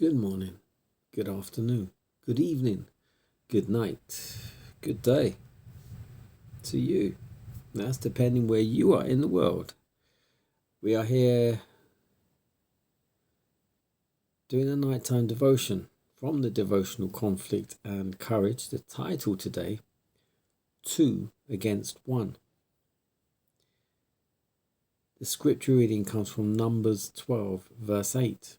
Good morning, good afternoon, good evening, good night, good day to you. That's depending where you are in the world. We are here doing a nighttime devotion from the devotional Conflict and Courage. The title today, 2 against 1. The scripture reading comes from Numbers 12, verse 8.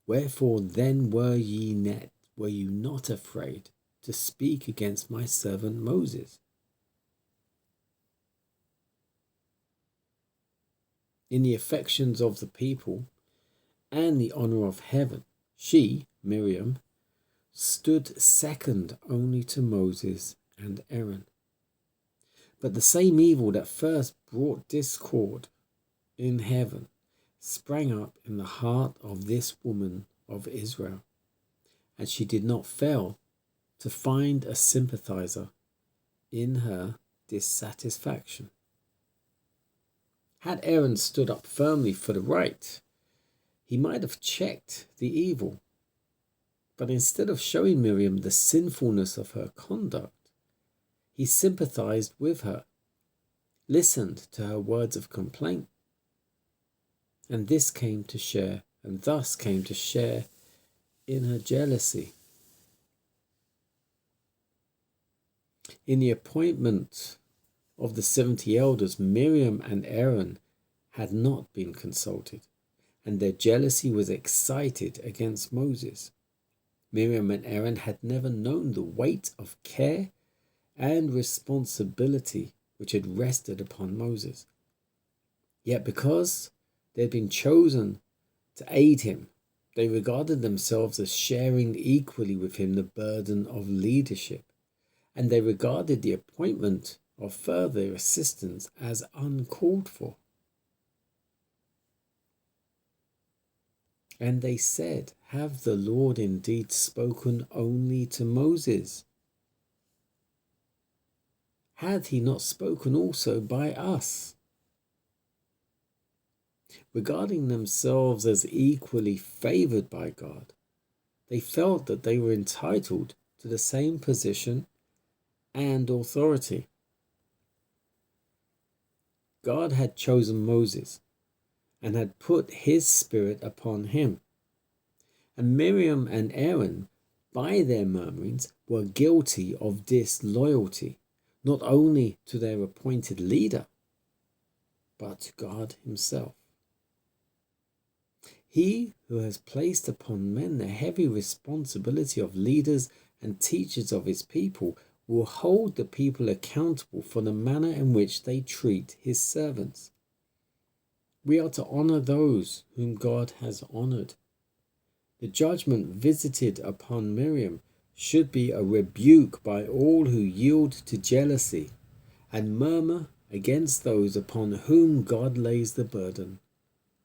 Wherefore then were you not afraid to speak against my servant Moses? In the affections of the people and the honour of heaven, she, Miriam, stood second only to Moses and Aaron. But the same evil that first brought discord in heaven sprang up in the heart of this woman of Israel, and she did not fail to find a sympathizer in her dissatisfaction. Had Aaron stood up firmly for the right, he might have checked the evil. But instead of showing Miriam the sinfulness of her conduct, he sympathized with her, listened to her words of complaint, and thus came to share in her jealousy. In the appointment of the 70 elders, Miriam and Aaron had not been consulted, and their jealousy was excited against Moses. Miriam and Aaron had never known the weight of care and responsibility which had rested upon Moses. Yet because they had been chosen to aid him, they regarded themselves as sharing equally with him the burden of leadership, and they regarded the appointment of further assistance as uncalled for. And they said, "Have the Lord indeed spoken only to Moses? Had he not spoken also by us?" Regarding themselves as equally favoured by God, they felt that they were entitled to the same position and authority. God had chosen Moses and had put his spirit upon him. And Miriam and Aaron, by their murmurings, were guilty of disloyalty, not only to their appointed leader, but to God himself. He who has placed upon men the heavy responsibility of leaders and teachers of his people will hold the people accountable for the manner in which they treat his servants. We are to honour those whom God has honoured. The judgment visited upon Miriam should be a rebuke by all who yield to jealousy and murmur against those upon whom God lays the burden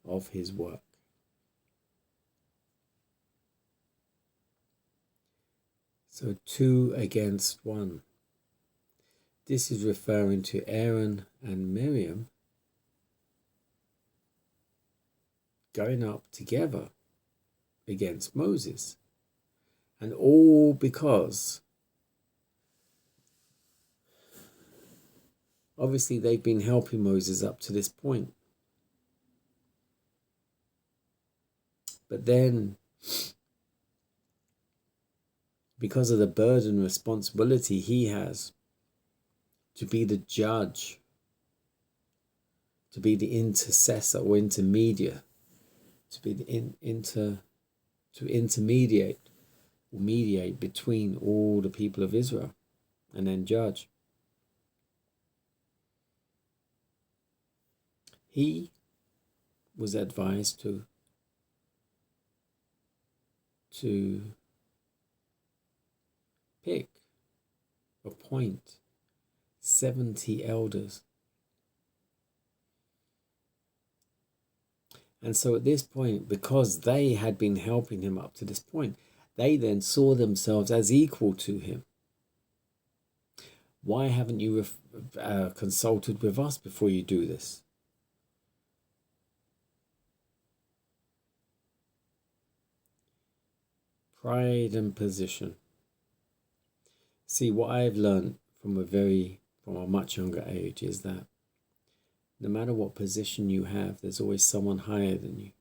of his work. So 2 against 1. This is referring to Aaron and Miriam going up together against Moses. And all because obviously they've been helping Moses up to this point. But then, because of the burden and responsibility he has to be the judge, to be the intercessor or intermediate, to be the intermediate or mediate between all the people of Israel and then judge. He was advised to appoint 70 elders. And so at this point, because they had been helping him up to this point, they then saw themselves as equal to him. Why haven't you consulted with us before you do this? Pride and position. See, what I've learned from a much younger age is that no matter what position you have, there's always someone higher than you.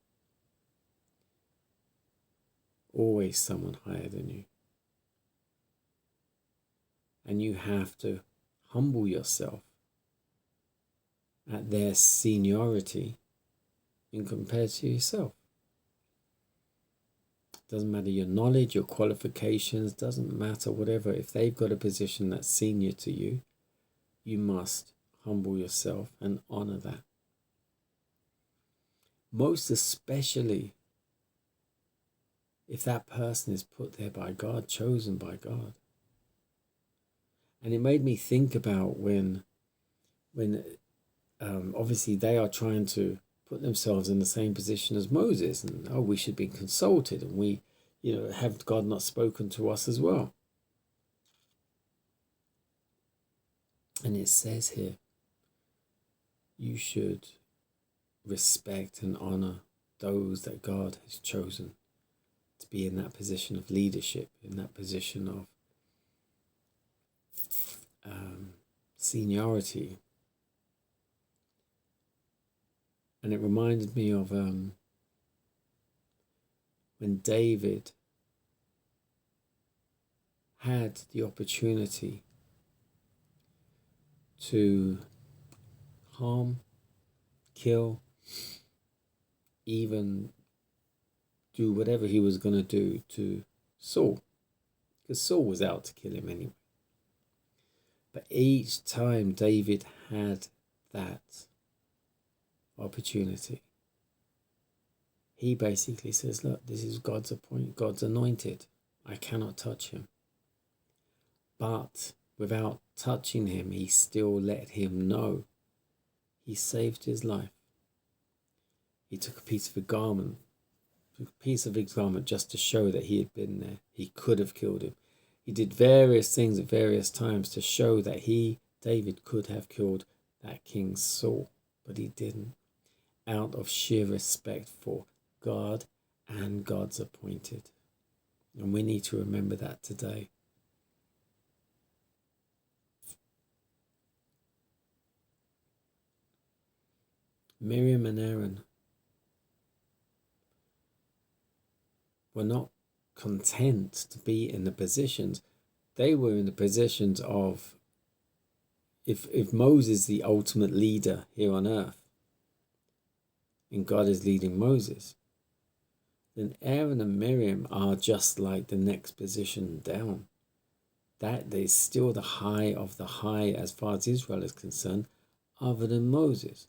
Always someone higher than you. And you have to humble yourself at their seniority in compared to yourself. Doesn't matter your knowledge, your qualifications, doesn't matter whatever. If they've got a position that's senior to you, you must humble yourself and honor that. Most especially if that person is put there by God, chosen by God. And it made me think about when obviously they are trying to put themselves in the same position as Moses, and we should be consulted, and we, have God not spoken to us as well? And it says here, you should respect and honor those that God has chosen to be in that position of leadership, in that position of seniority. And it reminded me of when David had the opportunity to harm, kill, even do whatever he was going to do to Saul, because Saul was out to kill him anyway. But each time David had that opportunity, he basically says, look, this is God's anointed. I cannot touch him. But without touching him, he still let him know he saved his life. He took a piece of his garment just to show that he had been there. He could have killed him. He did various things at various times to show that David, could have killed that King Saul, but he didn't, out of sheer respect for God and God's appointed. And we need to remember that today. Miriam and Aaron were not content to be in the positions. They were in the positions of, if Moses is the ultimate leader here on earth, and God is leading Moses, then Aaron and Miriam are just like the next position down. That is still the high of the high as far as Israel is concerned, other than Moses.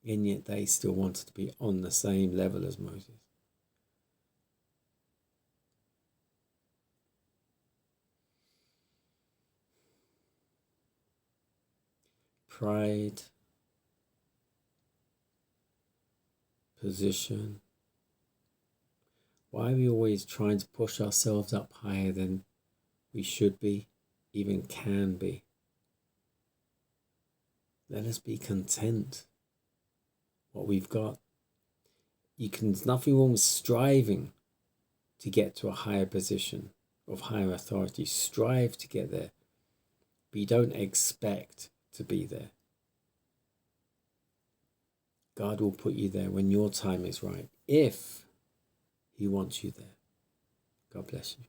And yet they still wanted to be on the same level as Moses. Pride, position. Why are we always trying to push ourselves up higher than we should be, even can be? Let us be content what we've got. There's nothing wrong with striving to get to a higher position of higher authority. Strive to get there, but you don't expect to be there. God will put you there when your time is right, if he wants you there. God bless you.